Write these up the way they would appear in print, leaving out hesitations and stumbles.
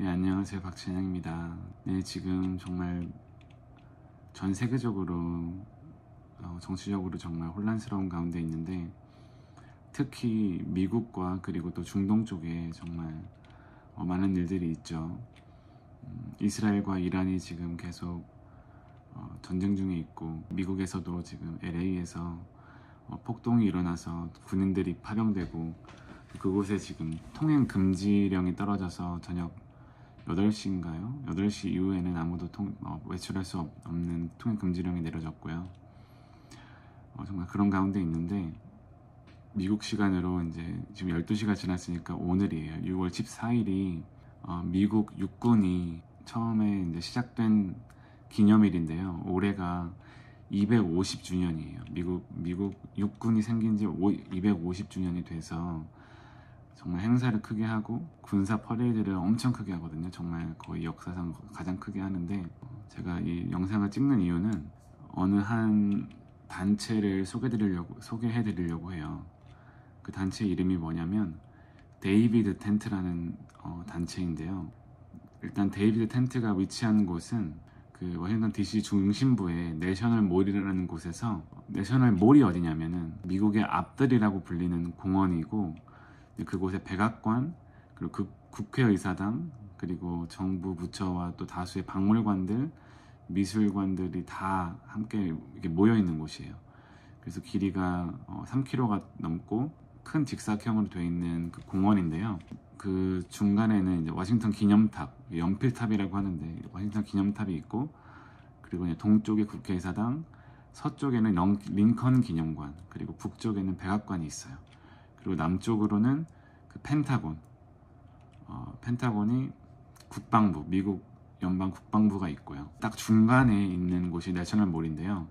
네, 안녕하세요. 박진영입니다. 네, 지금 정말 전 세계적으로 정치적으로 정말 혼란스러운 가운데 있는데, 특히 미국과 그리고 또 중동 쪽에 정말 많은 일들이 있죠. 이스라엘과 이란이 지금 계속 전쟁 중에 있고, 미국에서도 지금 LA에서 폭동이 일어나서 군인들이 파병되고, 그곳에 지금 통행 금지령이 떨어져서 저녁 8시인가요? 8시 이후에는 아무도 외출할 수 없는 통행 금지령이 내려졌고요. 정말 그런 가운데 있는데, 미국 시간으로 이제 지금 12시가 지났으니까 오늘이에요. 6월 14일이 미국 육군이 처음에 이제 시작된 기념일인데요. 올해가 250주년이에요. 미국 육군이 생긴 지 250주년이 돼서 정말 행사를 크게 하고 군사 퍼레이드를 엄청 크게 하거든요. 정말 거의 역사상 가장 크게 하는데, 제가 이 영상을 찍는 이유는 어느 한 단체를 소개해드리려고 해요. 그 단체 이름이 뭐냐면 데이비드 텐트라는 단체인데요. 일단 데이비드 텐트가 위치한 곳은 그 워싱턴 DC 중심부의 내셔널 몰이라는 곳에서, 내셔널 몰이 어디냐면은 미국의 앞들이라고 불리는 공원이고, 그곳에 백악관, 그리고 국회의사당, 그리고 정부 부처와 또 다수의 박물관들, 미술관들이 다 함께 이렇게 모여 있는 곳이에요. 그래서 길이가 3km가 넘고 큰 직사각형으로 되어 있는 그 공원인데요. 그 중간에는 이제 워싱턴 기념탑, 연필탑이라고 하는데 워싱턴 기념탑이 있고, 그리고 이제 동쪽에 국회의사당, 서쪽에는 링컨 기념관, 그리고 북쪽에는 백악관이 있어요. 그리고 남쪽으로는 그 펜타곤이 국방부, 미국 연방 국방부가 있고요. 딱 중간에 있는 곳이 내셔널몰인데요.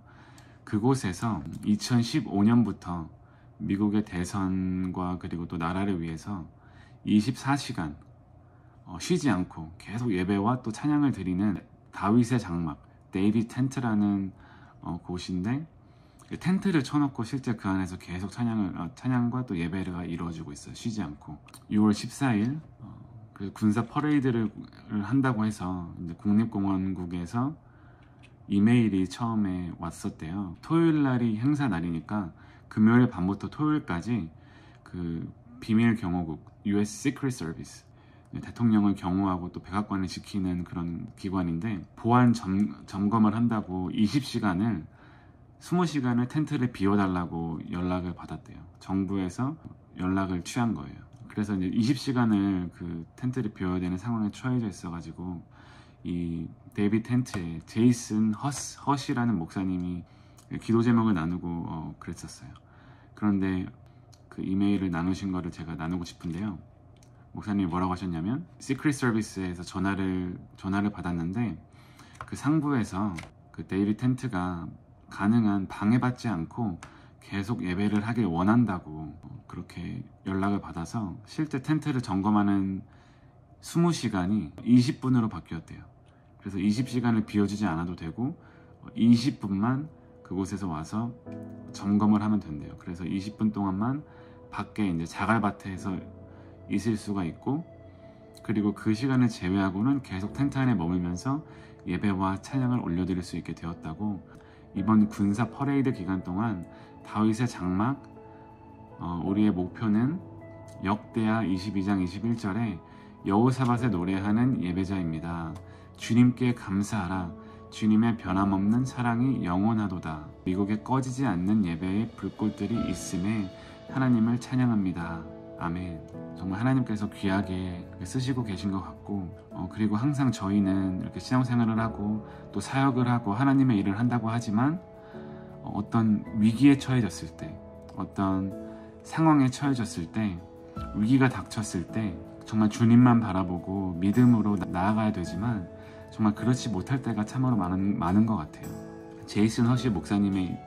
그곳에서 2015년부터 미국의 대선과 그리고 또 나라를 위해서 24시간 쉬지 않고 계속 예배와 또 찬양을 드리는 다윗의 장막, 데이비드 텐트라는 곳인데, 텐트를 쳐놓고 실제 그 안에서 계속 찬양과 또 예배가 이루어지고 있어요. 쉬지 않고. 6월 14일 그 군사 퍼레이드를 한다고 해서 이제 국립공원국에서 이메일이 처음에 왔었대요. 토요일 날이 행사 날이니까 금요일 밤부터 토요일까지 그 비밀 경호국 US Secret Service, 대통령을 경호하고 또 백악관을 지키는 그런 기관인데, 보안 점검을 한다고 20시간을 텐트를 비워달라고 연락을 받았대요. 정부에서 연락을 취한 거예요. 그래서 이제 20시간을 그 텐트를 비워야 되는 상황에 처해져 있어가지고, 이 데이비드 텐트에 제이슨 허시라는 목사님이 기도 제목을 나누고 그랬었어요. 그런데 그 이메일을 나누신 거를 제가 나누고 싶은데요. 목사님이 뭐라고 하셨냐면, 시크릿 서비스에서 전화를 받았는데, 그 상부에서 그 데이비드 텐트가 가능한 방해받지 않고 계속 예배를 하길 원한다고 그렇게 연락을 받아서, 실제 텐트를 점검하는 20시간이 20분으로 바뀌었대요. 그래서 20시간을 비워주지 않아도 되고 20분만 그곳에서 와서 점검을 하면 된대요. 그래서 20분 동안만 밖에 이제 자갈밭에서 있을 수가 있고, 그리고 그 시간을 제외하고는 계속 텐트 안에 머물면서 예배와 찬양을 올려드릴 수 있게 되었다고. 이번 군사 퍼레이드 기간 동안 다윗의 장막, 우리의 목표는 역대하 22장 21절에 여호사밧의 노래하는 예배자입니다. 주님께 감사하라. 주님의 변함없는 사랑이 영원하도다. 미국에 꺼지지 않는 예배의 불꽃들이 있음에 하나님을 찬양합니다. 아멘. 정말 하나님께서 귀하게 쓰시고 계신 것 같고, 그리고 항상 저희는 이렇게 신앙생활을 하고 또 사역을 하고 하나님의 일을 한다고 하지만, 어떤 위기에 처해졌을 때, 어떤 상황에 처해졌을 때, 위기가 닥쳤을 때 정말 주님만 바라보고 믿음으로 나아가야 되지만, 정말 그렇지 못할 때가 참으로 많은 것 같아요. 제이슨 허시 목사님의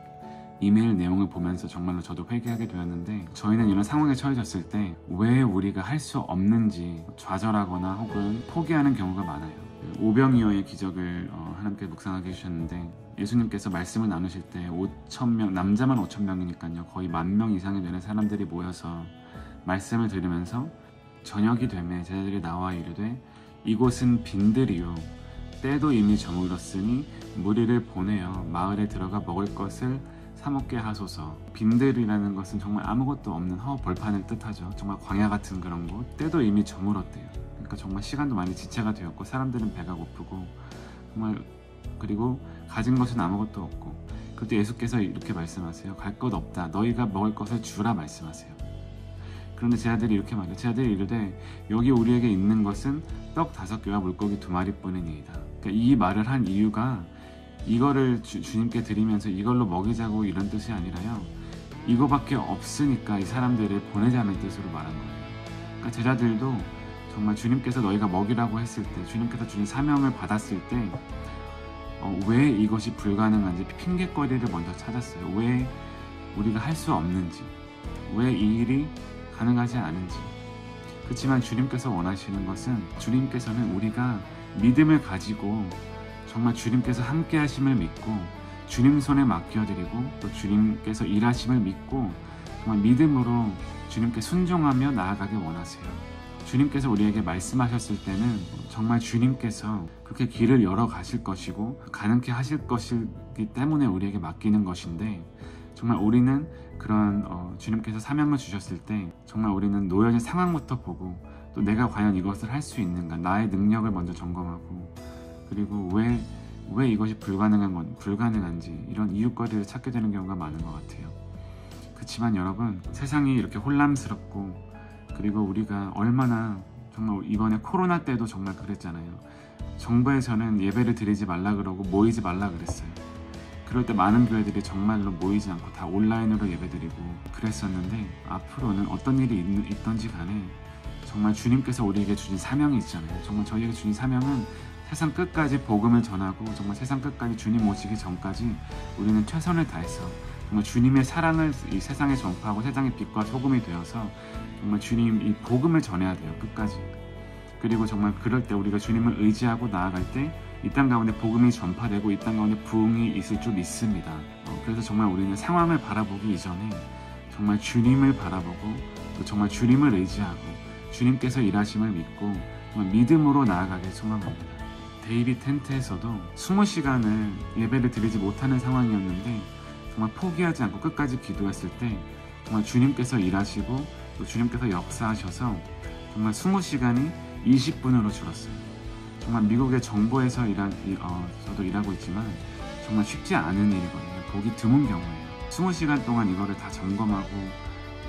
이메일 내용을 보면서 정말로 저도 회개하게 되었는데, 저희는 이런 상황에 처해졌을 때 왜 우리가 할 수 없는지 좌절하거나 혹은 포기하는 경우가 많아요. 오병이어의 기적을 하나님께 묵상하게 해주셨는데, 예수님께서 말씀을 나누실 때 5,000명, 남자만 5,000명이니까요 거의 10,000명 이상이 되는 사람들이 모여서 말씀을 들으면서 저녁이 되매 제자들이 나와 이르되 이곳은 빈들이요 때도 이미 저물었으니 무리를 보내어 마을에 들어가 먹을 것을 사먹게 하소서. 빈들이라는 것은 정말 아무것도 없는 벌판을 뜻하죠. 정말 광야 같은 그런 곳. 때도 이미 저물었대요. 그러니까 정말 시간도 많이 지체가 되었고 사람들은 배가 고프고 정말 그리고 가진 것은 아무것도 없고 그때 예수께서 이렇게 말씀하세요. 갈 것 없다. 너희가 먹을 것을 주라 말씀하세요. 그런데 제 아들이 이렇게 말해요. 제 아들이 이르되 여기 우리에게 있는 것은 떡 5개와 물고기 2마리뿐이니이다. 그러니까 이 말을 한 이유가 이거를 주님께 드리면서 이걸로 먹이자고 이런 뜻이 아니라요. 이거밖에 없으니까 이 사람들을 보내자는 뜻으로 말한 거예요. 그러니까 제자들도 정말 주님께서 너희가 먹이라고 했을 때, 주님께서 주신 사명을 받았을 때 왜 이것이 불가능한지 핑계거리를 먼저 찾았어요. 왜 우리가 할 수 없는지, 왜 이 일이 가능하지 않은지. 그렇지만 주님께서 원하시는 것은 주님께서는 우리가 믿음을 가지고 정말 주님께서 함께 하심을 믿고 주님 손에 맡겨드리고 또 주님께서 일하심을 믿고 정말 믿음으로 주님께 순종하며 나아가길 원하세요. 주님께서 우리에게 말씀하셨을 때는 정말 주님께서 그렇게 길을 열어 가실 것이고 가능케 하실 것이기 때문에 우리에게 맡기는 것인데 정말 우리는 그런 주님께서 사명을 주셨을 때 정말 우리는 놓여진 상황부터 보고 또 내가 과연 이것을 할 수 있는가 나의 능력을 먼저 점검하고 그리고 왜 이것이 불가능한지 이런 이유거리를 찾게 되는 경우가 많은 것 같아요. 그렇지만 여러분 세상이 이렇게 혼란스럽고 그리고 우리가 얼마나 정말 이번에 코로나 때도 정말 그랬잖아요. 정부에서는 예배를 드리지 말라 그러고 모이지 말라 그랬어요. 그럴 때 많은 교회들이 정말로 모이지 않고 다 온라인으로 예배드리고 그랬었는데 앞으로는 어떤 일이 있던지 간에 정말 주님께서 우리에게 주신 사명이 있잖아요. 정말 저희에게 주신 사명은 세상 끝까지 복음을 전하고 정말 세상 끝까지 주님 오시기 전까지 우리는 최선을 다해서 정말 주님의 사랑을 이 세상에 전파하고 세상의 빛과 소금이 되어서 정말 주님 이 복음을 전해야 돼요. 끝까지. 그리고 정말 그럴 때 우리가 주님을 의지하고 나아갈 때 이 땅 가운데 복음이 전파되고 이 땅 가운데 부흥이 있을 줄 믿습니다. 그래서 정말 우리는 상황을 바라보기 이전에 정말 주님을 바라보고 또 정말 주님을 의지하고 주님께서 일하심을 믿고 정말 믿음으로 나아가길 소망합니다. 데이비 텐트에서도 20시간을 예배를 드리지 못하는 상황이었는데 정말 포기하지 않고 끝까지 기도했을 때 정말 주님께서 일하시고 또 주님께서 역사하셔서 정말 20시간이 20분으로 줄었어요. 정말 미국의 정부에서 저도 일하고 있지만 정말 쉽지 않은 일이거든요. 보기 드문 경우예요. 20시간 동안 이거를 다 점검하고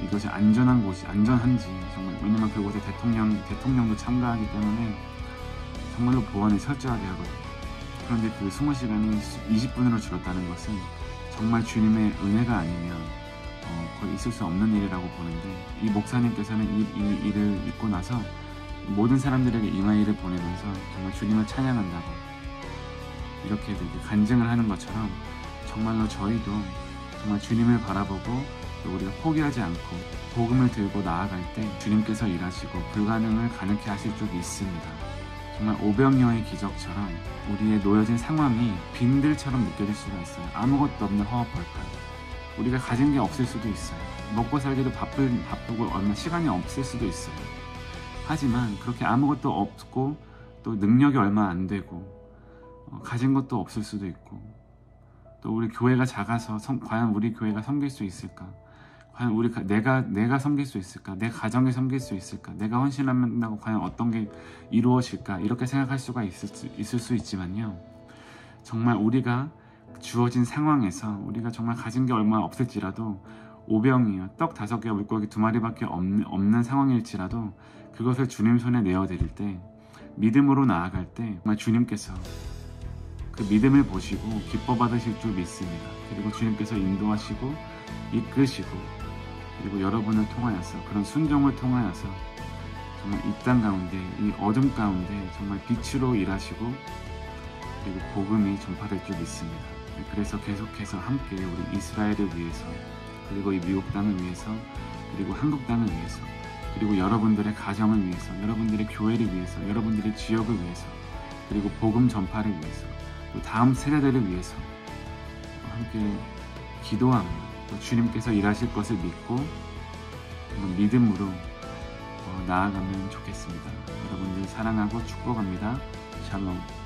이것이 안전한 곳이 안전한지 정말 왜냐면 그곳에 대통령도 참가하기 때문에 정말로 보안이 철저하게 하거든요. 그런데 그 20시간이 20분으로 줄었다는 것은 정말 주님의 은혜가 아니면 거의 있을 수 없는 일이라고 보는데 이 목사님께서는 이 일을 잊고 나서 모든 사람들에게 이메일을 보내면서 정말 주님을 찬양한다고 이렇게 간증을 하는 것처럼 정말로 저희도 정말 주님을 바라보고 또 우리가 포기하지 않고 복음을 들고 나아갈 때 주님께서 일하시고 불가능을 가능케 하실 줄 믿습니다. 정말 오병이어의 기적처럼 우리의 놓여진 상황이 빈들처럼 느껴질 수가 있어요. 아무것도 없는 허허벌판. 우리가 가진 게 없을 수도 있어요. 먹고 살기도 바쁘고 얼마 시간이 없을 수도 있어요. 하지만 그렇게 아무것도 없고 또 능력이 얼마 안 되고 가진 것도 없을 수도 있고 또 우리 교회가 작아서 과연 우리 교회가 섬길 수 있을까? 과연 내가 섬길 수 있을까? 내 가정에 섬길 수 있을까? 내가 헌신한다고 과연 어떤 게 이루어질까? 이렇게 생각할 수가 있을 수 있지만요. 정말 우리가 주어진 상황에서 우리가 정말 가진 게 얼마 없을지라도 오병이어 떡 5개와 물고기 2마리밖에 없는 상황일지라도 그것을 주님 손에 내어드릴 때 믿음으로 나아갈 때 정말 주님께서 그 믿음을 보시고 기뻐 받으실 줄 믿습니다. 그리고 주님께서 인도하시고 이끄시고 그리고 여러분을 통하여서 그런 순종을 통하여서 정말 이 땅 가운데 이 어둠 가운데 정말 빛으로 일하시고 그리고 복음이 전파될 줄 믿습니다. 그래서 계속해서 함께 우리 이스라엘을 위해서 그리고 이 미국 땅을 위해서 그리고 한국 땅을 위해서 그리고 여러분들의 가정을 위해서 여러분들의 교회를 위해서 여러분들의 지역을 위해서 그리고 복음 전파를 위해서 또 다음 세대들을 위해서 함께 기도하며 또 주님께서 일하실 것을 믿고 믿음으로 나아가면 좋겠습니다. 여러분들 사랑하고 축복합니다. 샬롬.